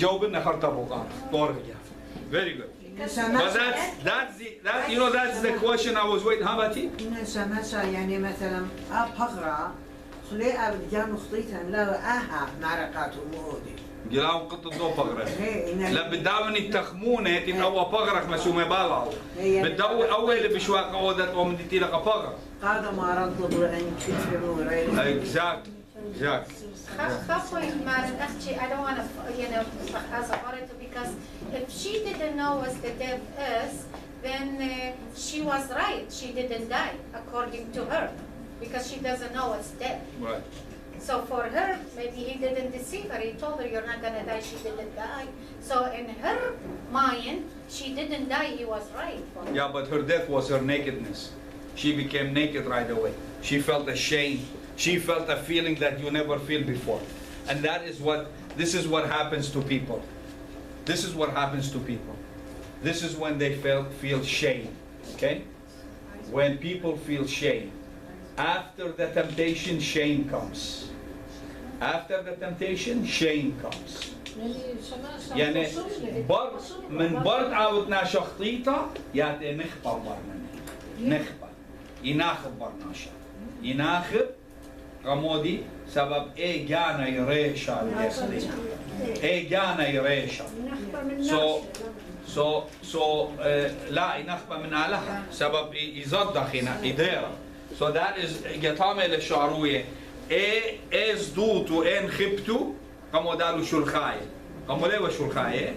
Jobin Nahartabukar. Very good. But that's the question I was waiting. How about you? شماشة يعني مثلا أبغرة خلي أبديان خطيتهم لا أها معركات ومودي. جلاهم قطة دو بغرة. لا بداوني تخمونة تيم أول بغرة مسومة بالا. بداو أول بشواق عودة ومدتي لك بغرة. هذا ما رضوا أن يشوفوا رأي. Exactly. I don't want to, as a orator, because if she didn't know what the death is, then she was right. She didn't die, according to her, because she doesn't know what's death. Right. So for her, maybe he didn't deceive her. He told her, you're not going to die. She didn't die. So in her mind, she didn't die. He was right. Yeah, but her death was her nakedness. She became naked right away. She felt ashamed. She felt a feeling that you never feel before. And this is what happens to people. This is what happens to people. This is when they feel shame. Okay? When people feel shame. After the temptation, shame comes. After the temptation, shame comes. يعني من برد عاودنا شخطيطة ياتي نخبر برمنا نخبر يناخب برناشا يناخب قمودي سبب جانا يريشا جانا يريشا لا ينخبر من علها سبب يزدخ يدير. So that is قطامة للشعروية ازدوت وان خبتو قاموا دالوا شلخاية قاموا ليه وشلخاية.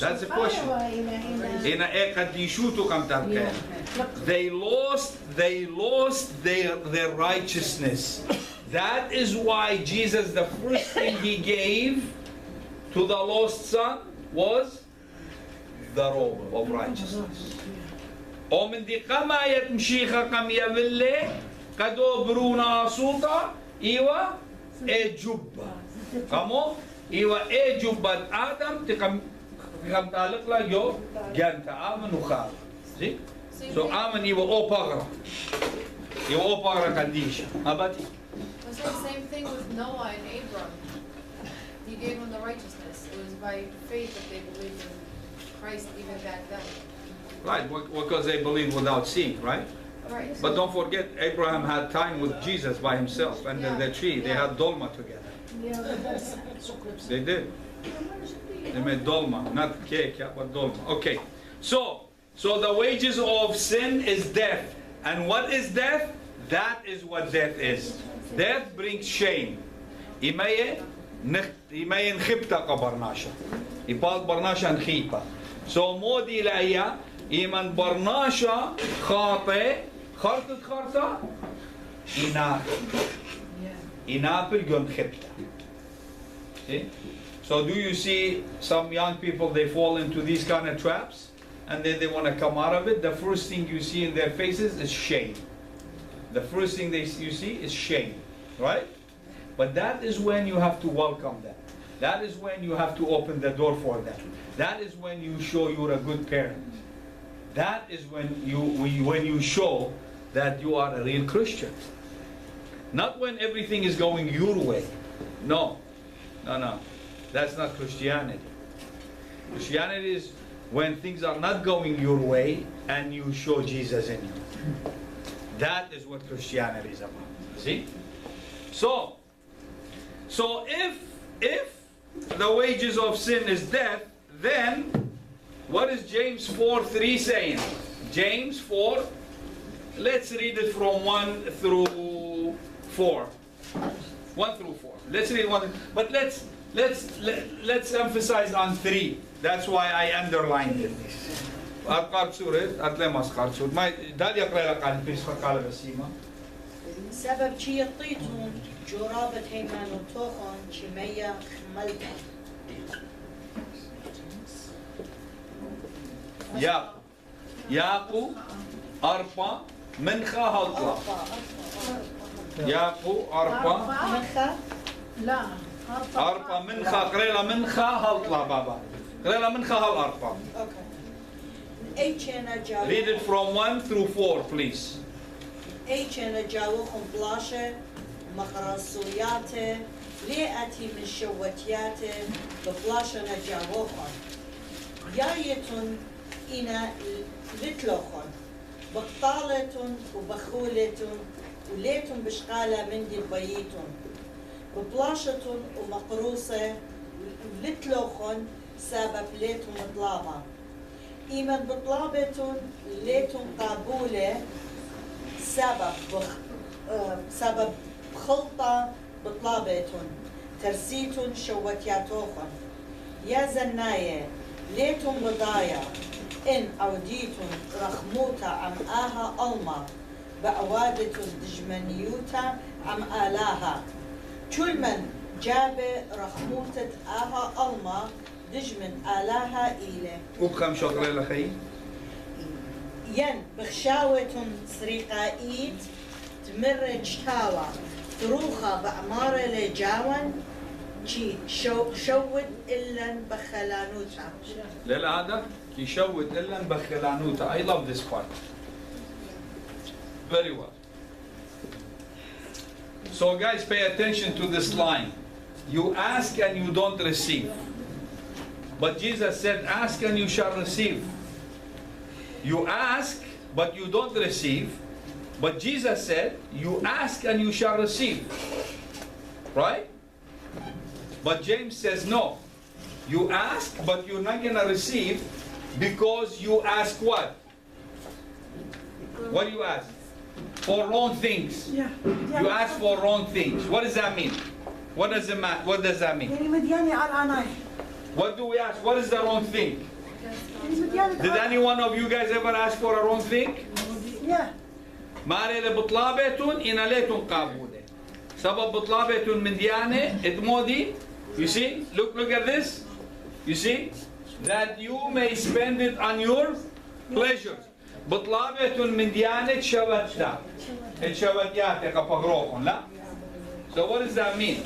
That's the question. They lost their righteousness. That is why Jesus, the first thing he gave to the lost son was the robe of righteousness. ومن دي قما يتمشيخا قم يبلي قدو برونا صوتا إيوه جبة قامو إيوه جبة آدم تقم تعلق لا يو جانت آمن وخال. See? So آمن إيوه أو بغرة إيوه أو بغرة قديشة. أبتي. It's the same thing with Noah and Abram. He gave them the righteousness. It was by faith that they believed in Christ even back then. Right, because they believed without seeing, right? Right. But don't forget, Abraham had time with Jesus by himself under the tree. They had dolma together. They did. They made dolma, not cake, but dolma. Okay, so the wages of sin is death. And what is death? That is what death is. Death brings shame. إماية نخبتا قبرناشا. إبال برناشا نخيبا. So مودي لأيا إيمان برناشا خاطئ خرطة إنابل جون خبتا. See? So do you see some young people, they fall into these kind of traps and then they want to come out of it? The first thing you see in their faces is shame. The first thing you see is shame, right? But that is when you have to welcome them. That is when you have to open the door for them. That is when you show you're a good parent. That is when you show that you are a real Christian. Not when everything is going your way. No. That's not Christianity. Christianity is when things are not going your way and you show Jesus in you. That is what Christianity is about. See? So if the wages of sin is death, then what is James 4:3 saying? James 4, let's read it from 1 through 4. 1 through 4. Let's read one, but let's emphasize on 3. That's why I underlined it. أقرأ سورة أتلا ما أسقط سورة ما دال يقرأ لك عن بيس قال بسيمة. سبب شيء يطيتون جرابة هيمان وطوخون شمية ملكة. ياقو أربع منخا هالطلا. ياقو أربع منخا لا أربع منخا قريلا منخا هالطلا بابا قريلا منخا هالأربع. Read it from 1 through 4, please. ليأتي من شوتياته ببلاشنا جاوخن يايتون إنا لتلوخن بقطالتون وبخولتون وليتون بشقالة من دي بيتون ببلاشتون ومقروصة لتلوخن سبب ليتون مطلابة إيمن بطلابتون ليتون قابولة سبب خلطة بطلابتون ترسيتون شوتياتوخن يا زناية ليتون بضايا إن أوديتون رخموتا عم آها ألما بأوادتون دجمنيوتا عم آلاها كل من جاب رخموتة آها ألما دجمن آلاها إيله وبكم شكرا لخي ين بخشاوتون سريقائيت تمر جتاوى تروخا بأمارة لجاون شي شود إلا بخلانوتا لا هذا كي شوت إلا بخلانوتا. I love this part very well. So guys, pay attention to this line. You ask and you don't receive. But Jesus said, ask and you shall receive. You ask, but you don't receive. But Jesus said, you ask and you shall receive. Right? But James says, no. You ask, but you're not going to receive because you ask what? What do you ask? For wrong things. Yeah. You ask for wrong things. What does that mean? What does that mean? يعني مدياني على العناية. What do we ask? What is the wrong thing? يعني مدياني Did any one of you guys ever ask for a wrong thing? Yeah. ما عليه بطلابتون إن عليتون قابولة. سبب بطلابتون من ديانة اتمودي. You see? Look at this. You see? That you may spend it on your pleasures. بطلابتون من ديانة شبتتا. الشبتيات كبغروخن لا. So what does that mean?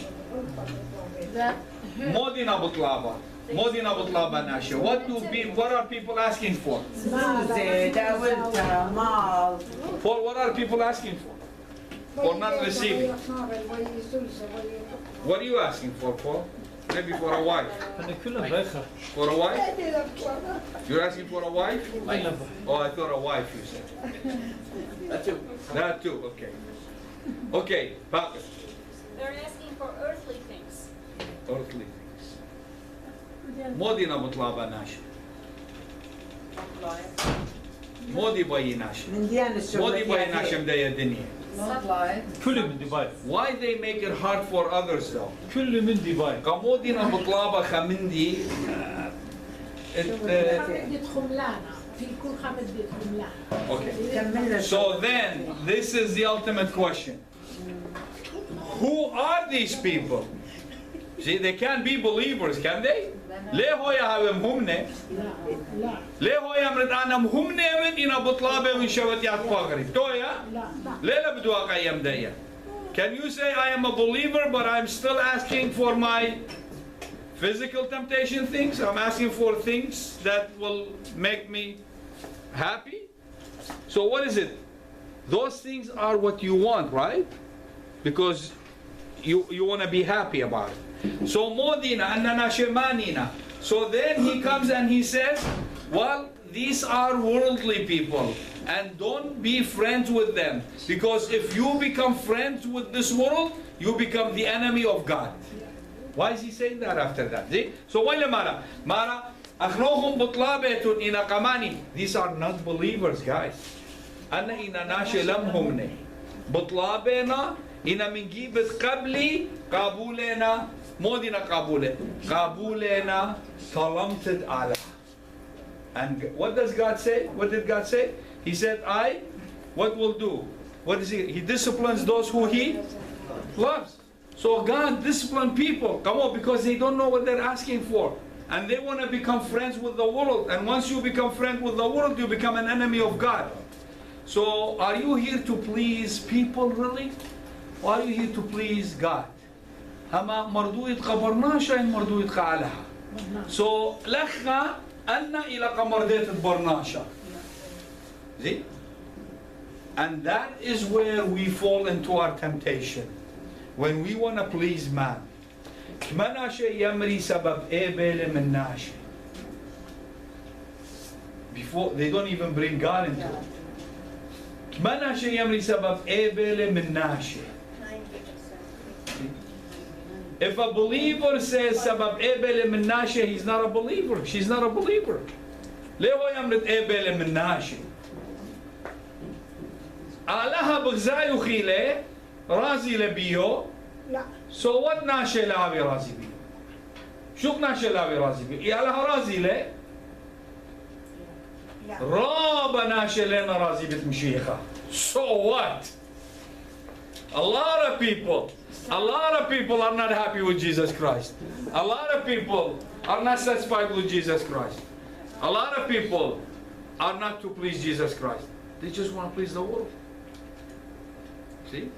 مودينا بطلابة. مودينا بطلابة ناشا. What are people asking for? زيدة ولتا مال. For what are people asking for? For not receiving. What are you asking for, Paul? Maybe for a wife. For a wife? You're asking for a wife? Oh, I thought a wife you said. That too. That too, okay. Okay, Papa. They're asking for earthly things. Earthly things. مودي نبطلابا ناشا. مودي باي ناشا. من ديانة مودي باي الشوكيات. ناشا مدايا الدنيا. كله من دبي. Why they make it hard for others though? كله من دبي. كمودي نبطلابا خمندي. خمدة خملانة في كل خمدة خملانة. Okay. So then, this is the ultimate question. Who are these people? See, they can't be believers, can they? ليه هو يهاهم همنا؟ لا ليه هو يمرد عنهم همنا من إنا بطلابة من شوتيات فقري؟ تويا؟ لا ليه لا بدوا قيم دايا؟ Can you say I am a believer but I'm still asking for my physical temptation things? I'm asking for things that will make me happy? So what is it? Those things are what you want, right? Because you want to be happy about it. So modina annana shemanina. So then he comes and he says, well, these are worldly people and don't be friends with them, because if you become friends with this world, you become the enemy of God. Why is he saying that after that? See? So wala mara akhnohum butlabetun ina kamani. These are not believers, guys. Anna ina nashelam humne butlabena ina min gibet qabli qabulena modina qabulena salamted ala. And what does God say? What did God say? He said, what will do? What is he? He disciplines those who he loves. So God disciplined people, come on, because they don't know what they're asking for. And they want to become friends with the world. And once you become friends with the world, you become an enemy of God. So are you here to please people really? Or are you here to please God? هما مردوية قبرناشا إن مردوية قالها. So لخا أن إلى قمردية برناشا. See? And that is where we fall into our temptation. When we want to please man. Manashe Yamri Sabab Ebele Menashe. Before they don't even bring God into it. Manashe Yamri Sabab Ebele Menashe. If a believer says Sabab Ebele Menashe, he's not a believer. She's not a believer. Leho Yamrit Ebele Menashe. Alaha Bgzayu Khile, Razi Lebiyo. So what Nashe Lavi Razi Biyo? Shuk Nashe Lavi Razi Biyo. Alaha Razi Le. Raba Nashe Lena Razi Bit Mshicha. So what? A lot of people are not happy with Jesus Christ. A lot of people are not satisfied with Jesus Christ. A lot of people are not to please Jesus Christ. They just want to please the world. See?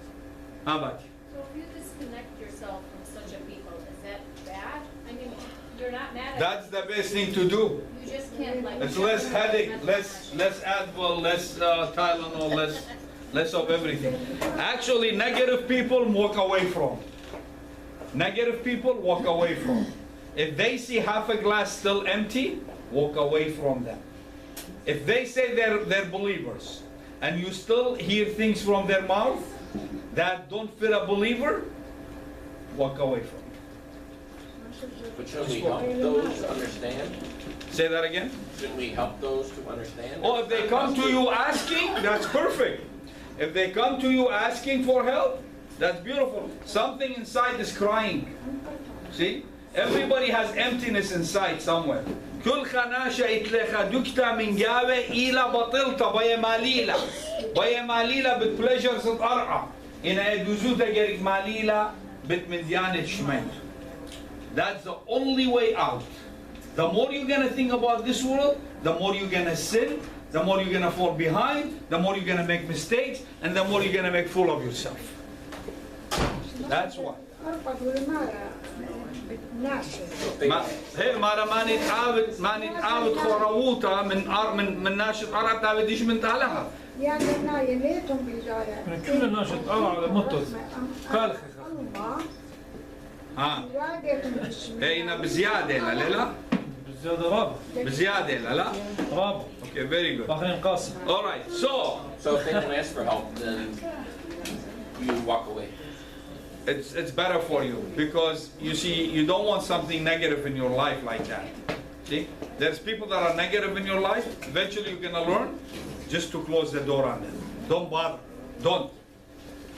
How about you? So if you disconnect yourself from such a people, is that bad? I mean, you're not mad at That's the best thing to do. You just can't like. It's less headache, less Advil, less Tylenol, less of everything. Actually, negative people walk away from. Negative people walk away from. If they see half a glass still empty, walk away from them. If they say they're believers, and you still hear things from their mouth that don't fit a believer, walk away from it. But shouldn't we help those to understand? Say that again? Shouldn't we help those to understand? Oh, if they come to you asking, that's perfect. If they come to you asking for help, that's beautiful. Something inside is crying. See? Everybody has emptiness inside somewhere. كل خناشة إتلخا دكتا من جاوة إلى بطلتا بيا ماليلا بت pleasures الأرعى إن أدوزوتا جريك ماليلا بت مديانة شميت. That's the only way out. The more you're gonna think about this world, the more you're gonna sin, the more you're gonna fall behind, the more you're gonna make mistakes, and the more you're gonna make fool of yourself. That's why. ما نتعاود خروطة من ناشط أرعب تعوديش من تعلها. يعني نايلتهم بالجاية. كل ناشط على مطر. قال ها. هنا بزيادة لا لا. بزيادة رابع. بزيادة لا. رابع. Okay, very good. بحرين قاسم. All right, so if they don't ask for help, then you walk away. it's better for you because you see you don't want something negative in your life like that. See, there's people that are negative in your life. Eventually, you're gonna learn just to close the door on them. Don't bother. Don't,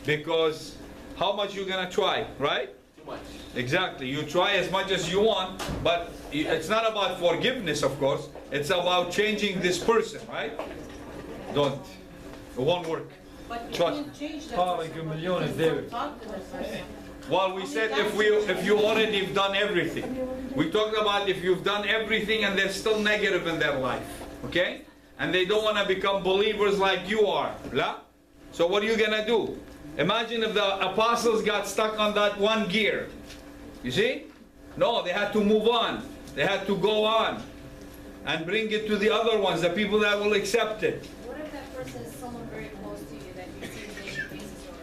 because how much you're gonna try, right? Too much. Exactly. You try as much as you want, but it's not about forgiveness, of course. It's about changing this person, right? Don't. It won't work. But you Trust. can't change that طارق person. مليون الديفيد. Talk to that person. Well, we said if you already have done everything. We talked about if you've done everything and they're still negative in their life, okay? And they don't want to become believers like you are, la? So what are you gonna do? Imagine if the apostles got stuck on that one gear. You see? No, they had to move on. They had to go on and bring it to the other ones, the people that will accept it. What if that person is someone very close to you that you see daily basis or?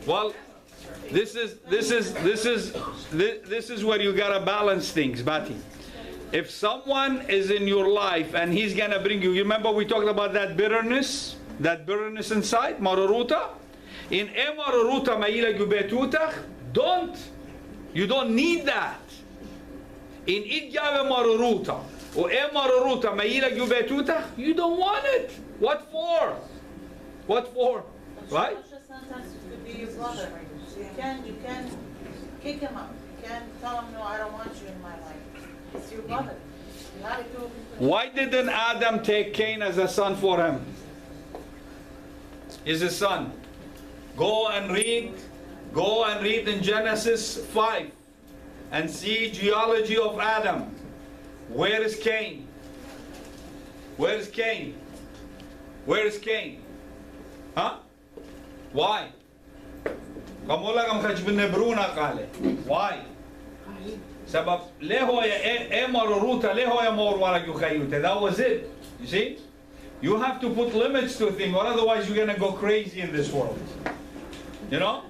Well, this is where you gotta balance things, Bati. If someone is in your life and he's gonna bring you, remember we talked about that bitterness inside, maruruta. In maruruta maila gubetutach, you don't need that. In idjave maruruta, or maruruta maila gubetutach, you don't want it. What for? What for? Right? Sometimes it could be your brother. You can kick him out. You can tell him, no, I don't want you in my life. It's your brother. You have to. Why didn't Adam take Cain as a son for him? He's his son. Go and read in Genesis 5 and see genealogy of Adam. Where is Cain? Where is Cain? Where is Cain? Huh? Why? Why? سبب ليه هو مروروتا ليه هو مور ورق يخيوته. That was it. You see? You have to put limits to things, or otherwise you're gonna go crazy in this world. You know?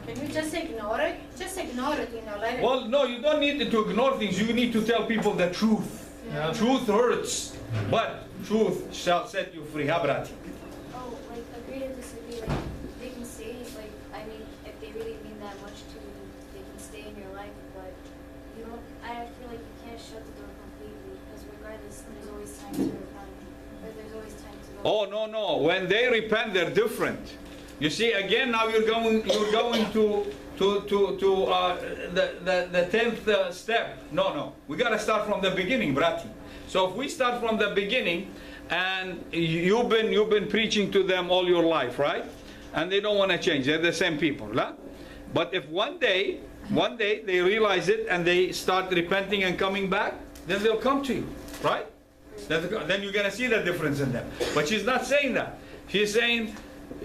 Can you just ignore it? Just ignore it, let it. Well, no, you don't need to ignore things. You need to tell people the truth. Yeah. Truth hurts, but truth shall set you free. Habrati. Oh, like agree to disagree. Like they can stay. Like I mean, if they really mean that much to you, they can stay in your life. But you don't. I feel like you can't shut the door completely because regardless, there's always time to repent. Or there's always time to go. Oh no. When they repent, they're different. You see, again, now you're going to the 10th step. No. We got to start from the beginning, brati. So if we start from the beginning, and you've been preaching to them all your life, right? And they don't want to change. They're the same people, right? But if one day they realize it and they start repenting and coming back, then they'll come to you, right? Then you're going to see the difference in them. But she's not saying that. She's saying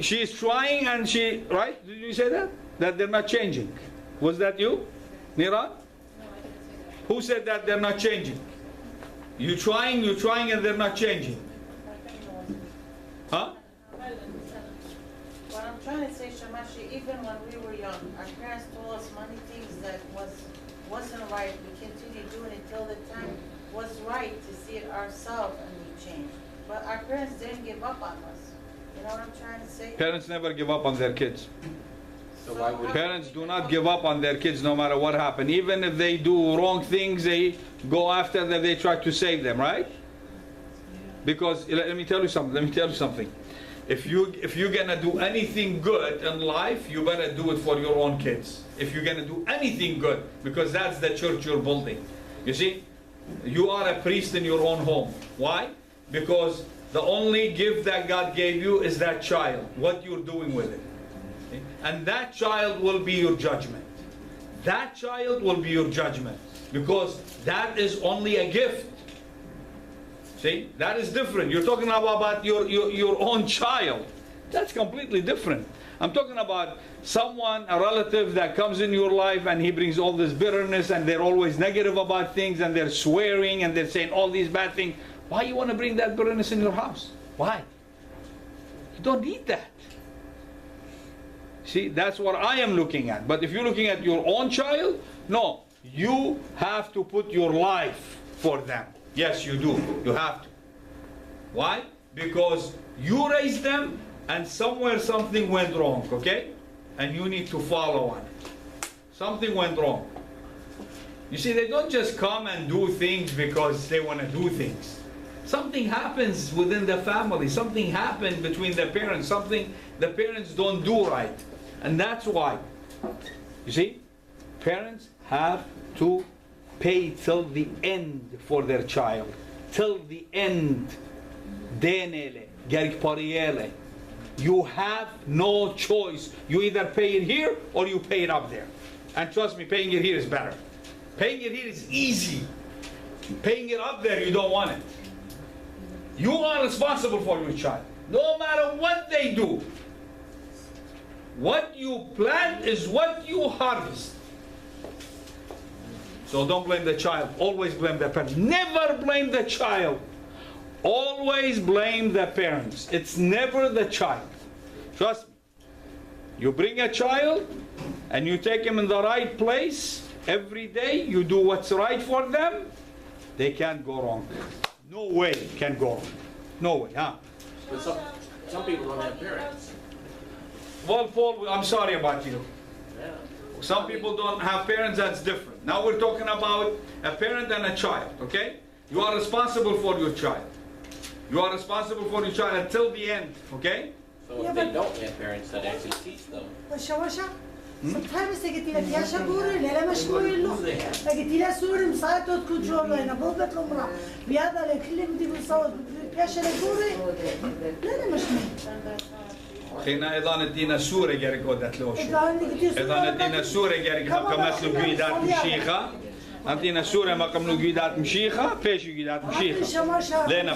she's trying, and right? Did you say that? That they're not changing. Was that you, Nira? No, I didn't say that. Who said that they're not changing? You're trying, and they're not changing. Huh? What I'm trying to say, Shamasha, even when we were young, our parents told us many things that wasn't right. We continued doing it till the time was right to see it ourselves and we changed. But our parents didn't give up on us. You know what I'm trying to say? Parents never give up on their kids. So why would Parents do not give up on their kids no matter what happens. Even if they do wrong things, they go after them, they try to save them, right? Because let me tell you something. If you're gonna do anything good in life, you better do it for your own kids. If you're gonna do anything good, because that's the church you're building. You see, you are a priest in your own home. Why? Because the only gift that God gave you is that child, what you're doing with it. Okay? And that child will be your judgment. That child will be your judgment. Because that is only a gift. See, that is different. You're talking about your own child. That's completely different. I'm talking about someone, a relative that comes in your life and he brings all this bitterness and they're always negative about things and they're swearing and they're saying all these bad things. Why you want to bring that bitterness in your house? Why? You don't need that. See, that's what I am looking at. But if you're looking at your own child, no. You have to put your life for them. Yes, you do. You have to. Why? Because you raised them and somewhere something went wrong, okay? And you need to follow on it. Something went wrong. You see, they don't just come and do things because they want to do things. Something happens within the family. Something happened between the parents. Something the parents don't do right. And that's why. You see, parents have to pay till the end for their child. Till the end. Denele, gerikpariele. You have no choice. You either pay it here or you pay it up there. And trust me, paying it here is better. Paying it here is easy. Paying it up there, you don't want it. You are responsible for your child. No matter what they do. What you plant is what you harvest. So don't blame the child. Always blame the parents. Never blame the child. Always blame the parents. It's never the child. Trust me. You bring a child and you take him in the right place every day. You do what's right for them. They can't go wrong. No way can go wrong. No way, huh? But some people don't have parents. Well, Paul, I'm sorry about you. Yeah. Some people don't have parents, that's different. Now we're talking about a parent and a child, okay? You are responsible for your child. You are responsible for your child until the end, okay? So if they don't have parents that actually teach them, والشواشة sometimes قلت لك يا شبوري لا مش موري له قلت لها سوري مساعدة كل جوا أنا بوقت لمرة بياض لكل مدي بيصوت يا شبوري لا مش خينا إذا ندينا سورة جارك ودت لوش إذا ندينا سورة جارك كمثل جيدات مشيخة ندينا سورة ما كملوا جيدات مشيخة فيش جيدات مشيخة لينا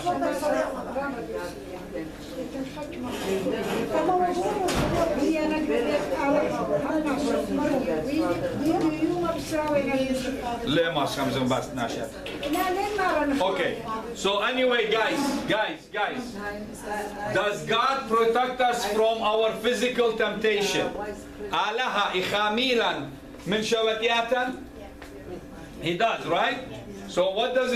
ليه ما خمسة بس ناشف. Okay, so anyway guys, does God protect us from our physical temptation? ألها إخاميلا من شواتياتا? He does, right? So what does it